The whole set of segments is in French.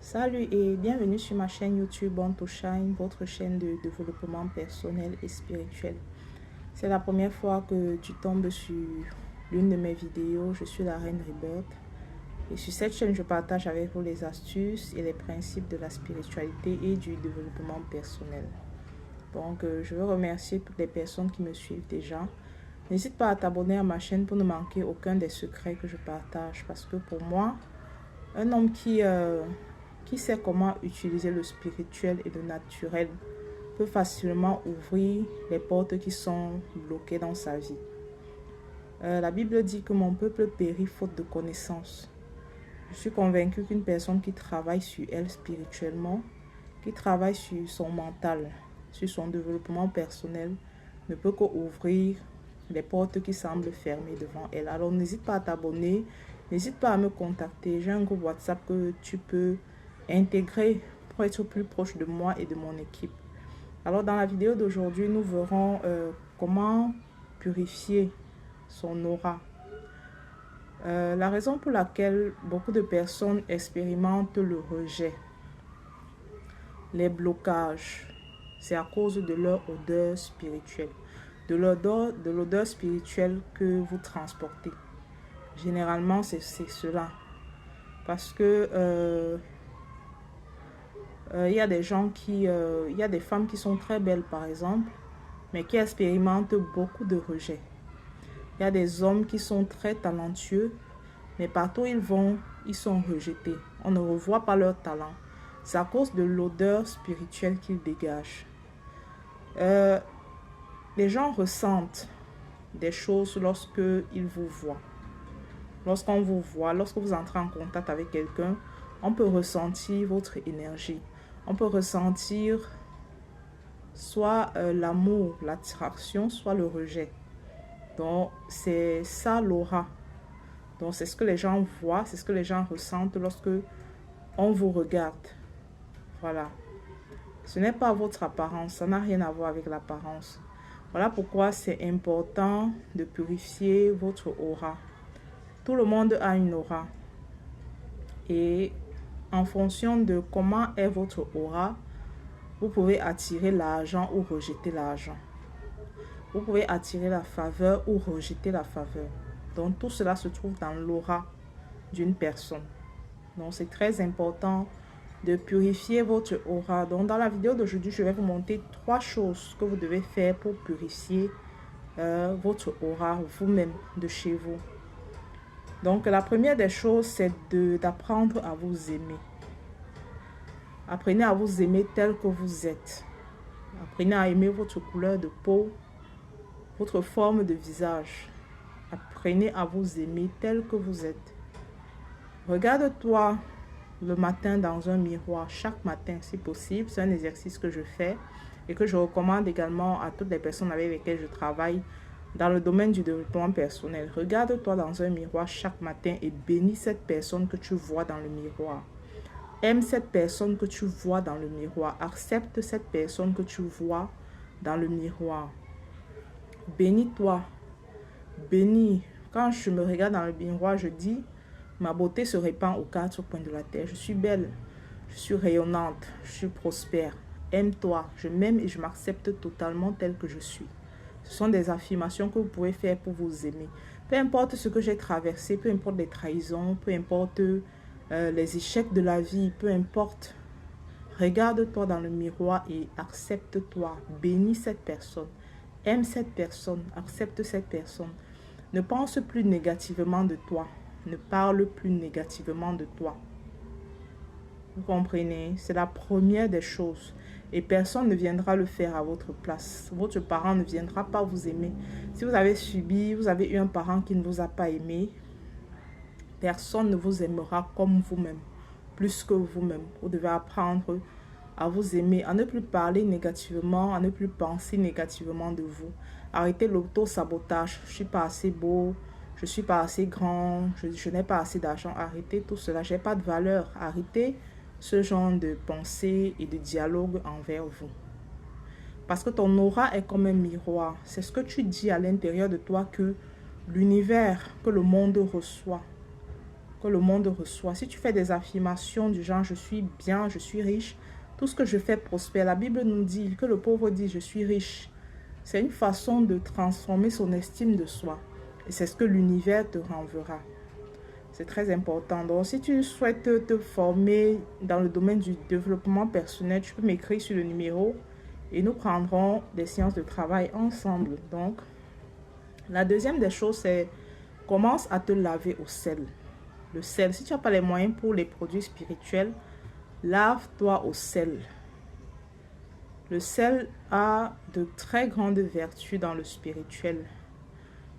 Salut et bienvenue sur ma chaîne YouTube Born to Shine, votre chaîne de développement personnel et spirituel. C'est la première fois que tu tombes sur l'une de mes vidéos. Je suis la Reine Rebirth et sur cette chaîne, je partage avec vous les astuces et les principes de la spiritualité et du développement personnel. Donc, je veux remercier toutes les personnes qui me suivent déjà. N'hésite pas à t'abonner à ma chaîne pour ne manquer aucun des secrets que je partage parce que pour moi, un homme qui sait comment utiliser le spirituel et le naturel peut facilement ouvrir les portes qui sont bloquées dans sa vie. La Bible dit que mon peuple périt faute de connaissance. Je suis convaincue qu'une personne qui travaille sur elle spirituellement, qui travaille sur son mental, sur son développement personnel, ne peut qu'ouvrir les portes qui semblent fermées devant elle. Alors n'hésite pas à t'abonner, n'hésite pas à me contacter. J'ai un groupe WhatsApp que tu peux intégrer pour être plus proche de moi et de mon équipe. Alors dans la vidéo d'aujourd'hui, nous verrons comment purifier son aura. La raison pour laquelle beaucoup de personnes expérimentent le rejet, les blocages, c'est à cause de leur odeur spirituelle, de l'odeur spirituelle que vous transportez. Généralement, c'est cela. Parce que il y a des gens il y a des femmes qui sont très belles par exemple, mais qui expérimentent beaucoup de rejet. Il y a des hommes qui sont très talentueux, mais partout où ils vont, ils sont rejetés. On ne revoit pas leur talent. C'est à cause de l'odeur spirituelle qu'ils dégagent. Les gens ressentent des choses lorsque ils vous voient. Lorsqu'on vous voit, lorsque vous entrez en contact avec quelqu'un, on peut ressentir votre énergie. On peut ressentir soit l'amour, l'attraction, soit le rejet. Donc, c'est ça l'aura. Donc, c'est ce que les gens voient, c'est ce que les gens ressentent lorsque on vous regarde. Voilà. Ce n'est pas votre apparence, ça n'a rien à voir avec l'apparence. Voilà pourquoi c'est important de purifier votre aura. Tout le monde a une aura. Et en fonction de comment est votre aura, vous pouvez attirer l'argent ou rejeter l'argent. Vous pouvez attirer la faveur ou rejeter la faveur. Donc tout cela se trouve dans l'aura d'une personne. Donc c'est très important de purifier votre aura. Donc dans la vidéo d'aujourd'hui, je vais vous montrer 3 choses que vous devez faire pour purifier votre aura vous-même de chez vous. Donc la première des choses, c'est d'apprendre à vous aimer. Apprenez à vous aimer tel que vous êtes. Apprenez à aimer votre couleur de peau, votre forme de visage. Apprenez à vous aimer tel que vous êtes. Regarde-toi le matin dans un miroir, chaque matin si possible. C'est un exercice que je fais et que je recommande également à toutes les personnes avec lesquelles je travaille dans le domaine du développement personnel. Regarde-toi dans un miroir chaque matin et bénis cette personne que tu vois dans le miroir. Aime cette personne que tu vois dans le miroir. Accepte cette personne que tu vois dans le miroir. Bénis-toi. Bénis. Quand je me regarde dans le miroir, je dis, ma beauté se répand aux 4 coins de la terre. Je suis belle, je suis rayonnante, je suis prospère. Aime-toi. Je m'aime et je m'accepte totalement tel que je suis. Ce sont des affirmations que vous pouvez faire pour vous aimer. Peu importe ce que j'ai traversé, peu importe les trahisons, peu importe les échecs de la vie, peu importe. Regarde-toi dans le miroir et accepte-toi. Bénis cette personne. Aime cette personne. Accepte cette personne. Ne pense plus négativement de toi. Ne parle plus négativement de toi. Vous comprenez? C'est la première des choses. Et personne ne viendra le faire à votre place. Votre parent ne viendra pas vous aimer. Si vous avez subi, vous avez eu un parent qui ne vous a pas aimé, personne ne vous aimera comme vous-même, plus que vous-même. Vous devez apprendre à vous aimer, à ne plus parler négativement, à ne plus penser négativement de vous. Arrêtez l'auto-sabotage. Je ne suis pas assez beau, je ne suis pas assez grand, je n'ai pas assez d'argent. Arrêtez tout cela, je n'ai pas de valeur. Arrêtez ce genre de pensée et de dialogue envers vous. Parce que ton aura est comme un miroir. C'est ce que tu dis à l'intérieur de toi que l'univers, que le monde reçoit. que le monde reçoit. Si tu fais des affirmations du genre « je suis bien, je suis riche », tout ce que je fais prospère. La Bible nous dit que le pauvre dit « je suis riche ». C'est une façon de transformer son estime de soi. Et c'est ce que l'univers te renverra. C'est très important. Donc, si tu souhaites te former dans le domaine du développement personnel, tu peux m'écrire sur le numéro et nous prendrons des séances de travail ensemble. Donc, la deuxième des choses, c'est commence à te laver au sel. Le sel, si tu n'as pas les moyens pour les produits spirituels, lave-toi au sel. Le sel a de très grandes vertus dans le spirituel.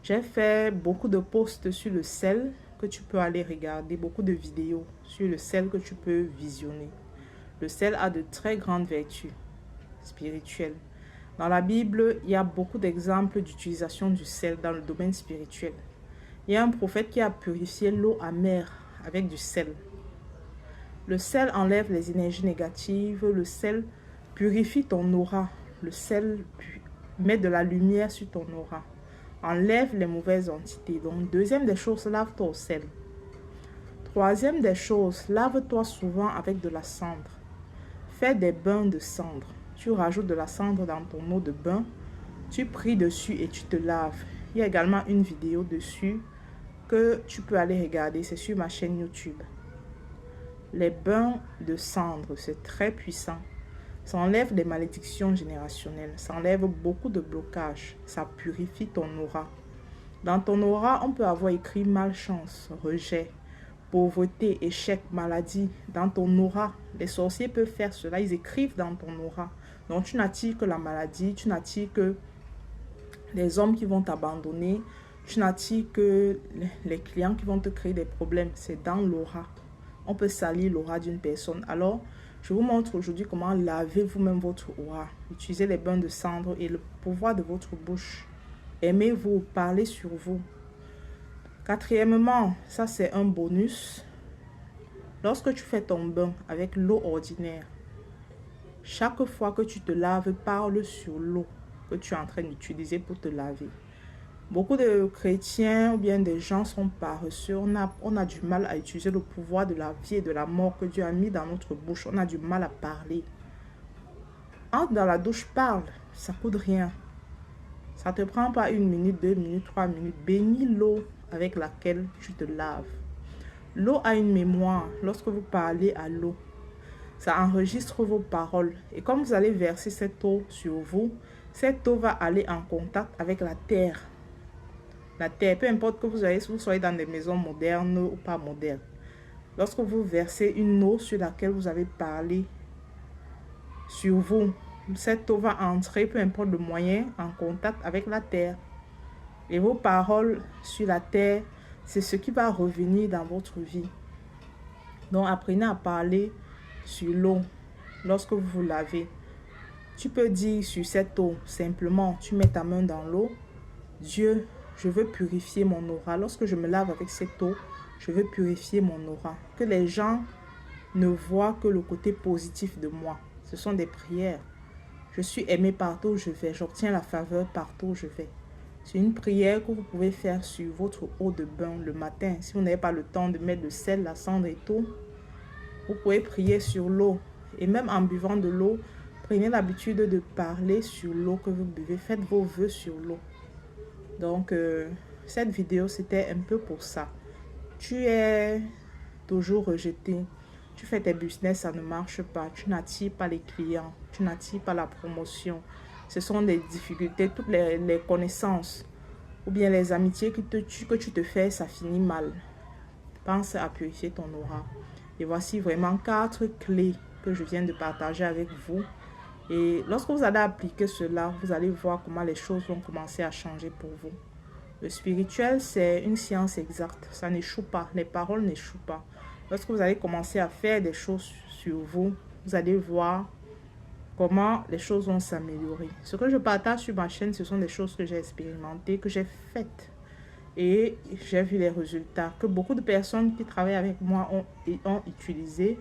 J'ai fait beaucoup de posts sur le sel que tu peux aller regarder, beaucoup de vidéos sur le sel que tu peux visionner. Le sel a de très grandes vertus spirituelles. Dans la Bible, il y a beaucoup d'exemples d'utilisation du sel dans le domaine spirituel. Il y a un prophète qui a purifié l'eau amère avec du sel. Le sel enlève les énergies négatives. Le sel purifie ton aura. Le sel met de la lumière sur ton aura. Enlève les mauvaises entités. Donc, deuxième des choses, lave-toi au sel. Troisième des choses, lave-toi souvent avec de la cendre. Fais des bains de cendre. Tu rajoutes de la cendre dans ton eau de bain. Tu pries dessus et tu te laves. Il y a également une vidéo dessus que tu peux aller regarder. C'est sur ma chaîne YouTube. Les bains de cendre, c'est très puissant. Ça enlève les malédictions générationnelles. Ça enlève beaucoup de blocages. Ça purifie ton aura. Dans ton aura, on peut avoir écrit malchance, rejet, pauvreté, échec, maladie. Dans ton aura, les sorciers peuvent faire cela. Ils écrivent dans ton aura. Donc tu n'attires que la maladie. Tu n'attires que les hommes qui vont t'abandonner. Tu n'attires que les clients qui vont te créer des problèmes. C'est dans l'aura. On peut salir l'aura d'une personne. Alors, je vous montre aujourd'hui comment laver vous-même votre aura. Utilisez les bains de cendre et le pouvoir de votre bouche. Aimez-vous, parlez sur vous. Quatrièmement, ça c'est un bonus. Lorsque tu fais ton bain avec l'eau ordinaire, chaque fois que tu te laves, parle sur l'eau que tu es en train d'utiliser pour te laver. Beaucoup de chrétiens ou bien des gens sont paresseux. On a du mal à utiliser le pouvoir de la vie et de la mort que Dieu a mis dans notre bouche. On a du mal à parler. Entre dans la douche, parle. Ça ne coûte rien. Ça ne te prend pas 1 minute, 2 minutes, 3 minutes. Bénis l'eau avec laquelle tu te laves. L'eau a une mémoire. Lorsque vous parlez à l'eau, ça enregistre vos paroles. Et comme vous allez verser cette eau sur vous, cette eau va aller en contact avec la terre. La terre, peu importe que vous soyez dans des maisons modernes ou pas modernes. Lorsque vous versez une eau sur laquelle vous avez parlé sur vous, cette eau va entrer, peu importe le moyen, en contact avec la terre. Et vos paroles sur la terre, c'est ce qui va revenir dans votre vie. Donc apprenez à parler sur l'eau lorsque vous vous lavez. Tu peux dire sur cette eau, simplement, tu mets ta main dans l'eau. Dieu, je veux purifier mon aura. Lorsque je me lave avec cette eau, je veux purifier mon aura. Que les gens ne voient que le côté positif de moi. Ce sont des prières. Je suis aimé partout où je vais. J'obtiens la faveur partout où je vais. C'est une prière que vous pouvez faire sur votre eau de bain le matin. Si vous n'avez pas le temps de mettre le sel, la cendre et tout, vous pouvez prier sur l'eau. Et même en buvant de l'eau, prenez l'habitude de parler sur l'eau que vous buvez. Faites vos vœux sur l'eau. Donc, cette vidéo, c'était un peu pour ça. Tu es toujours rejeté. Tu fais tes business, ça ne marche pas. Tu n'attires pas les clients. Tu n'attires pas la promotion. Ce sont des difficultés, toutes les connaissances ou bien les amitiés que tu te fais, ça finit mal. Pense à purifier ton aura. Et voici vraiment 4 clés que je viens de partager avec vous. Et lorsque vous allez appliquer cela, vous allez voir comment les choses vont commencer à changer pour vous. Le spirituel, c'est une science exacte. Ça n'échoue pas. Les paroles n'échouent pas. Lorsque vous allez commencer à faire des choses sur vous, vous allez voir comment les choses vont s'améliorer. Ce que je partage sur ma chaîne, ce sont des choses que j'ai expérimentées, que j'ai faites. Et j'ai vu les résultats que beaucoup de personnes qui travaillent avec moi ont utilisé.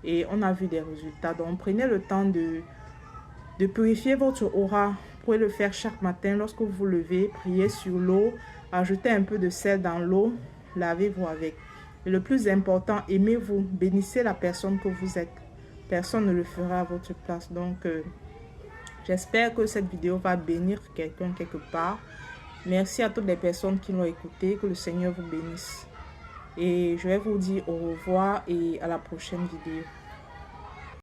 Et on a vu des résultats. Donc, prenez le temps de purifier votre aura. Vous pouvez le faire chaque matin lorsque vous vous levez. Priez sur l'eau. Ajoutez un peu de sel dans l'eau. Lavez-vous avec. Et le plus important, aimez-vous, bénissez la personne que vous êtes. Personne ne le fera à votre place. Donc, j'espère que cette vidéo va bénir quelqu'un quelque part. Merci à toutes les personnes qui l'ont écouté. Que le Seigneur vous bénisse. Et je vais vous dire au revoir et à la prochaine vidéo.